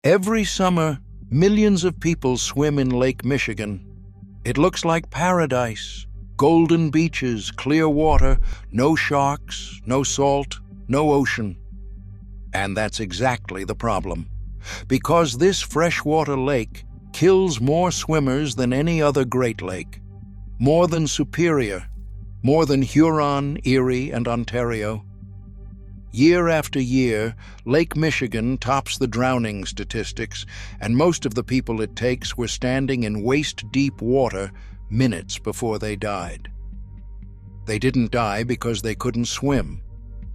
Every summer, millions of people swim in Lake Michigan. It looks like paradise. Golden beaches, clear water, no sharks, no salt, no ocean. And that's exactly the problem. Because this freshwater lake kills more swimmers than any other Great Lake. More than Superior, more than Huron, Erie, and Ontario. Year after year, Lake Michigan tops the drowning statistics, and most of the people it takes were standing in waist-deep water minutes before they died. They didn't die because they couldn't swim.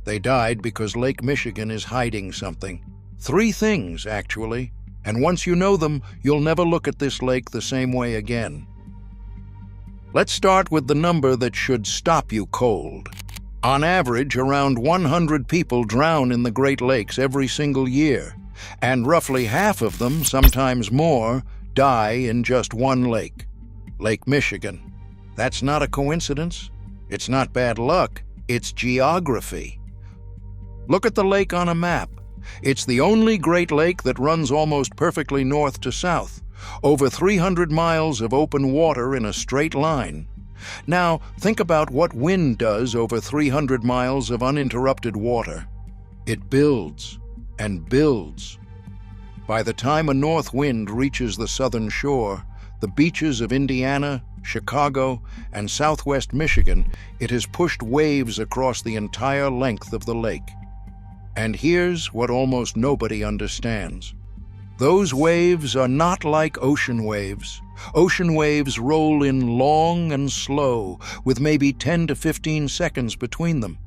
They died because Lake Michigan is hiding something. 3 things, actually, and once you know them, you'll never look at this lake the same way again. Let's start with the number that should stop you cold. On average, around 100 people drown in the Great Lakes every single year, and roughly half of them, sometimes more, die in just one lake, Lake Michigan. That's not a coincidence. It's not bad luck. It's geography. Look at the lake on a map. It's the only Great Lake that runs almost perfectly north to south, over 300 miles of open water in a straight line. Now, think about what wind does over 300 miles of uninterrupted water. It builds and builds. By the time a north wind reaches the southern shore, the beaches of Indiana, Chicago, and southwest Michigan, it has pushed waves across the entire length of the lake. And here's what almost nobody understands. Those waves are not like ocean waves. Ocean waves roll in long and slow, with maybe 10 to 15 seconds between them.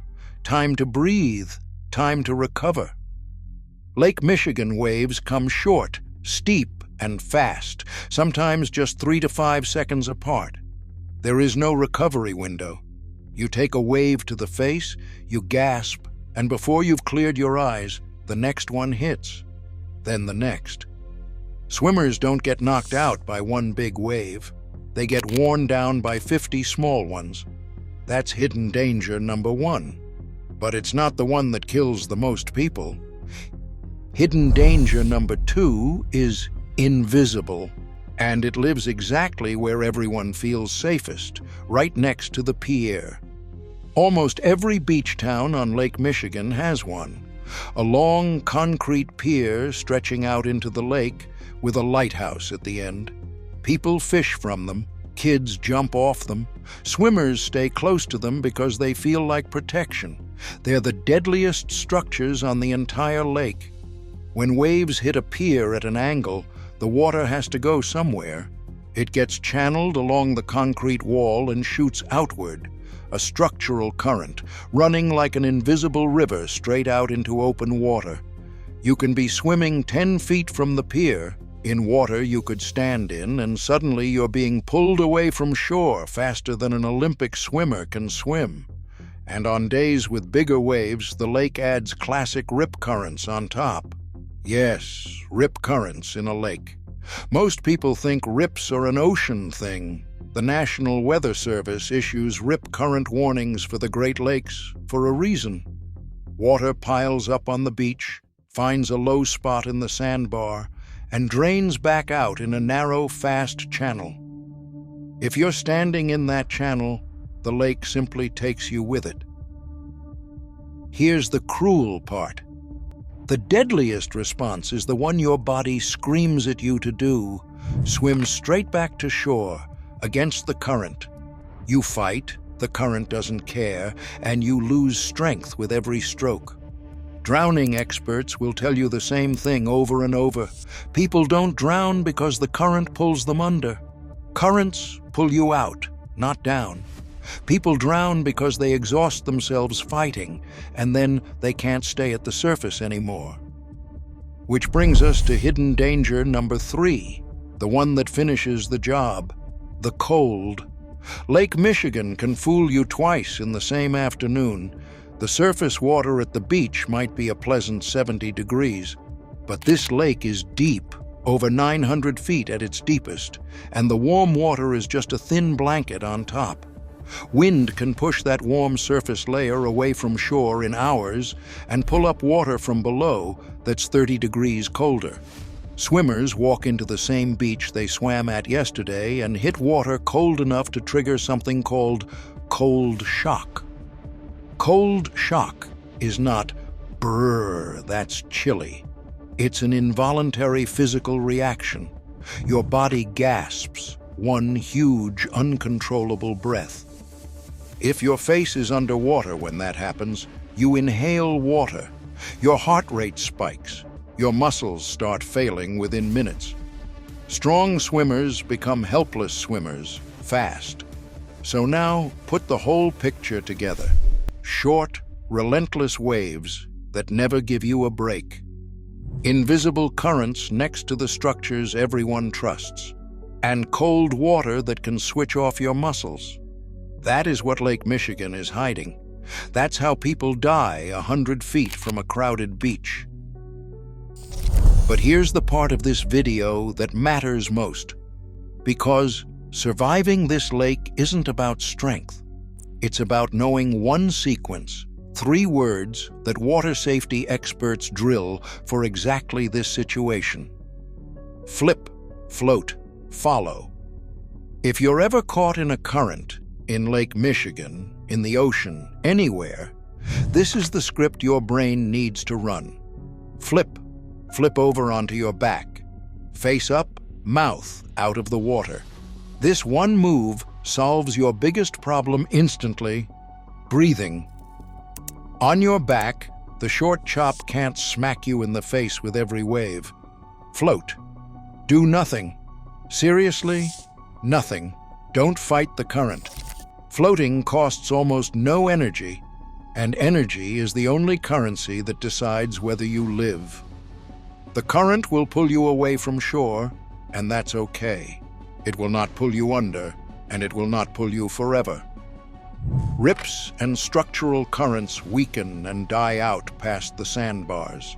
Time to breathe, time to recover. Lake Michigan waves come short, steep, and fast, sometimes just 3 to 5 seconds apart. There is no recovery window. You take a wave to the face, you gasp, and before you've cleared your eyes, the next one hits. Then the next. Swimmers don't get knocked out by one big wave. They get worn down by 50 small ones. That's hidden danger number 1. But it's not the one that kills the most people. Hidden danger number 2 is invisible, and it lives exactly where everyone feels safest, right next to the pier. Almost every beach town on Lake Michigan has one. A long concrete pier stretching out into the lake with a lighthouse at the end. People fish from them, kids jump off them, swimmers stay close to them because they feel like protection. They're the deadliest structures on the entire lake. When waves hit a pier at an angle, the water has to go somewhere. It gets channeled along the concrete wall and shoots outward. A structural current, running like an invisible river straight out into open water. You can be swimming 10 feet from the pier, in water you could stand in, and suddenly you're being pulled away from shore faster than an Olympic swimmer can swim. And on days with bigger waves, the lake adds classic rip currents on top. Yes, rip currents in a lake. Most people think rips are an ocean thing. The National Weather Service issues rip current warnings for the Great Lakes for a reason. Water piles up on the beach, finds a low spot in the sandbar, and drains back out in a narrow, fast channel. If you're standing in that channel, the lake simply takes you with it. Here's the cruel part. The deadliest response is the one your body screams at you to do. Swim straight back to shore, against the current. You fight, the current doesn't care, and you lose strength with every stroke. Drowning experts will tell you the same thing over and over. People don't drown because the current pulls them under. Currents pull you out, not down. People drown because they exhaust themselves fighting, and then they can't stay at the surface anymore. Which brings us to hidden danger number 3, the one that finishes the job. The cold. Lake Michigan can fool you twice in the same afternoon. The surface water at the beach might be a pleasant 70 degrees, but this lake is deep, over 900 feet at its deepest, and the warm water is just a thin blanket on top. Wind can push that warm surface layer away from shore in hours and pull up water from below that's 30 degrees colder. Swimmers walk into the same beach they swam at yesterday and hit water cold enough to trigger something called cold shock. Cold shock is not brrr, that's chilly. It's an involuntary physical reaction. Your body gasps, one huge, uncontrollable breath. If your face is underwater when that happens, you inhale water. Your heart rate spikes. Your muscles start failing within minutes. Strong swimmers become helpless swimmers fast. So now put the whole picture together. Short, relentless waves that never give you a break. Invisible currents next to the structures everyone trusts. And cold water that can switch off your muscles. That is what Lake Michigan is hiding. That's how people die 100 feet from a crowded beach. But here's the part of this video that matters most. Because surviving this lake isn't about strength. It's about knowing one sequence, 3 words that water safety experts drill for exactly this situation. Flip, float, follow. If you're ever caught in a current, in Lake Michigan, in the ocean, anywhere, this is the script your brain needs to run. Flip. Flip over onto your back. Face up, mouth out of the water. This one move solves your biggest problem instantly: breathing. On your back, the short chop can't smack you in the face with every wave. Float. Do nothing. Seriously, nothing. Don't fight the current. Floating costs almost no energy, and energy is the only currency that decides whether you live. The current will pull you away from shore, and that's okay. It will not pull you under, and it will not pull you forever. Rips and structural currents weaken and die out past the sandbars.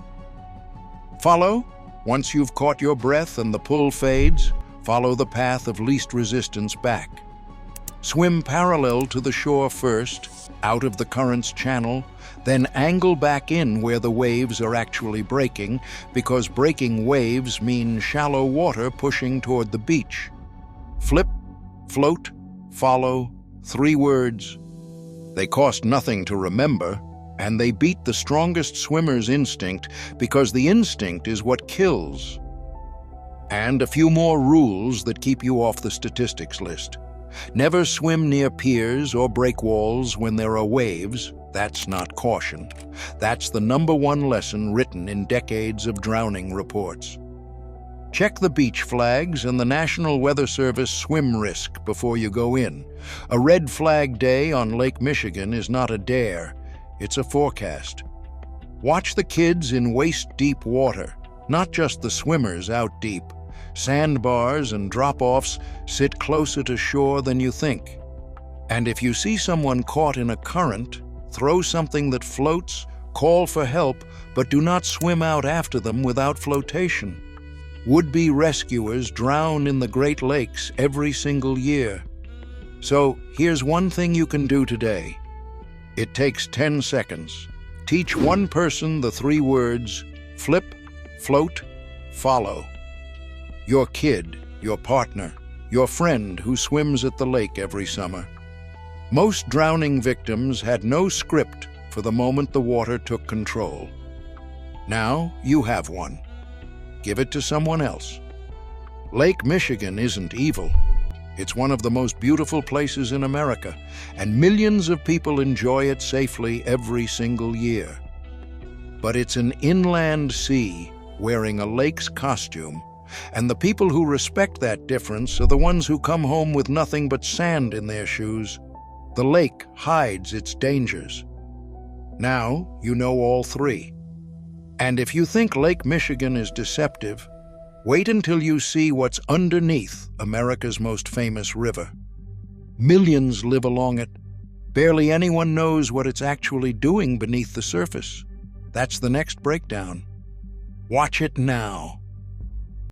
Follow. Once you've caught your breath and the pull fades, follow the path of least resistance back. Swim parallel to the shore first, out of the current's channel, then angle back in where the waves are actually breaking, because breaking waves mean shallow water pushing toward the beach. Flip, float, follow, 3 words. They cost nothing to remember, and they beat the strongest swimmer's instinct, because the instinct is what kills. And a few more rules that keep you off the statistics list. Never swim near piers or breakwalls when there are waves. That's not caution. That's the #1 lesson written in decades of drowning reports. Check the beach flags and the National Weather Service swim risk before you go in. A red flag day on Lake Michigan is not a dare, it's a forecast. Watch the kids in waist-deep water, not just the swimmers out deep. Sandbars and drop-offs sit closer to shore than you think. And if you see someone caught in a current, throw something that floats, call for help, but do not swim out after them without flotation. Would-be rescuers drown in the Great Lakes every single year. So here's one thing you can do today. It takes 10 seconds. Teach one person the 3 words, flip, float, follow. Your kid, your partner, your friend who swims at the lake every summer. Most drowning victims had no script for the moment the water took control. Now you have one. Give it to someone else. Lake Michigan isn't evil. It's one of the most beautiful places in America, and millions of people enjoy it safely every single year. But it's an inland sea wearing a lake's costume, and the people who respect that difference are the ones who come home with nothing but sand in their shoes. The lake hides its dangers. Now you know all 3. And if you think Lake Michigan is deceptive, wait until you see what's underneath America's most famous river. Millions live along it. Barely anyone knows what it's actually doing beneath the surface. That's the next breakdown. Watch it now.